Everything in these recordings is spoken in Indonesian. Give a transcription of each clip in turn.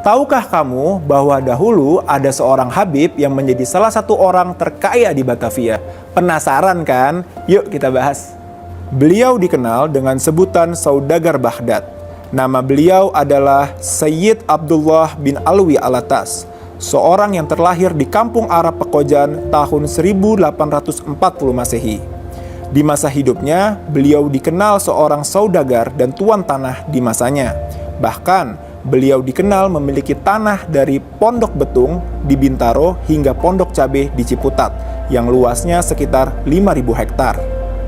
Tahukah kamu bahwa dahulu ada seorang Habib yang menjadi salah satu orang terkaya di Batavia? Penasaran kan? Yuk kita bahas. Beliau dikenal dengan sebutan Saudagar Baghdad. Nama beliau adalah Sayyid Abdullah bin Alwi Alatas, seorang yang terlahir di kampung Arab Pekojan tahun 1840 Masehi. Di masa hidupnya, beliau dikenal seorang saudagar dan tuan tanah di masanya. Bahkan, beliau dikenal memiliki tanah dari Pondok Betung di Bintaro hingga Pondok Cabe di Ciputat, yang luasnya sekitar 5.000 hektar.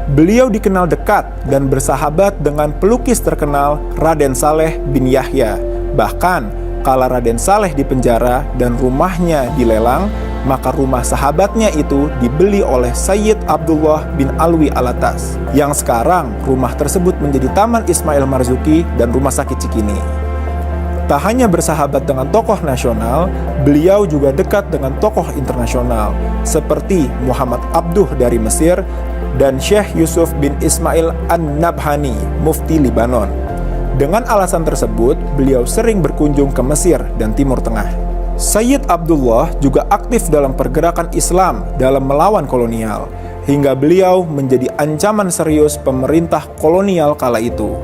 Beliau dikenal dekat dan bersahabat dengan pelukis terkenal Raden Saleh bin Yahya. Bahkan, kala Raden Saleh dipenjara dan rumahnya dilelang, maka rumah sahabatnya itu dibeli oleh Sayyid Abdullah bin Alwi Alatas, yang sekarang rumah tersebut menjadi Taman Ismail Marzuki dan Rumah Sakit Cikini. Tak hanya bersahabat dengan tokoh nasional, beliau juga dekat dengan tokoh internasional, seperti Muhammad Abduh dari Mesir dan Syekh Yusuf bin Ismail An-Nabhani, mufti Libanon. Dengan alasan tersebut, beliau sering berkunjung ke Mesir dan Timur Tengah. Sayyid Abdullah juga aktif dalam pergerakan Islam dalam melawan kolonial, hingga beliau menjadi ancaman serius pemerintah kolonial kala itu.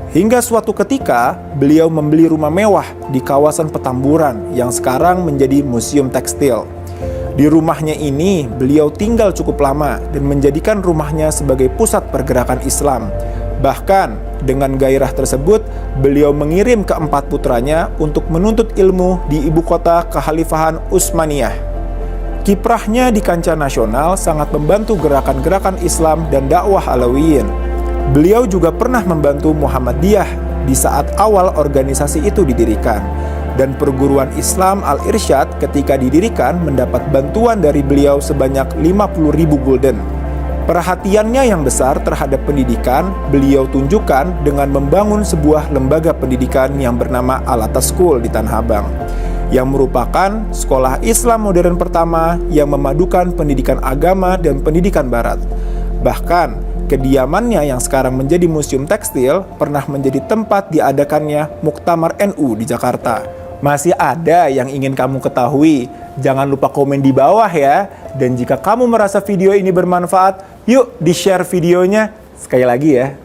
Hingga suatu ketika, beliau membeli rumah mewah di kawasan Petamburan yang sekarang menjadi museum tekstil. Di rumahnya ini, beliau tinggal cukup lama dan menjadikan rumahnya sebagai pusat pergerakan Islam. Bahkan, dengan gairah tersebut, beliau mengirim keempat putranya untuk menuntut ilmu di ibu kota Kekhalifahan Utsmaniyah. Kiprahnya di kancah nasional sangat membantu gerakan-gerakan Islam dan dakwah Alawiyin. Beliau juga pernah membantu Muhammadiyah di saat awal organisasi itu didirikan, dan perguruan Islam Al-Irsyad ketika didirikan mendapat bantuan dari beliau sebanyak 50.000 gulden. Perhatiannya yang besar terhadap pendidikan beliau tunjukkan dengan membangun sebuah lembaga pendidikan yang bernama Alatas School di Tanah Abang, yang merupakan sekolah Islam modern pertama yang memadukan pendidikan agama dan pendidikan barat. Bahkan, kediamannya yang sekarang menjadi museum tekstil pernah menjadi tempat diadakannya Muktamar NU di Jakarta. Masih ada yang ingin kamu ketahui? Jangan lupa komen di bawah ya. Dan jika kamu merasa video ini bermanfaat, yuk di-share videonya. Sekali lagi ya.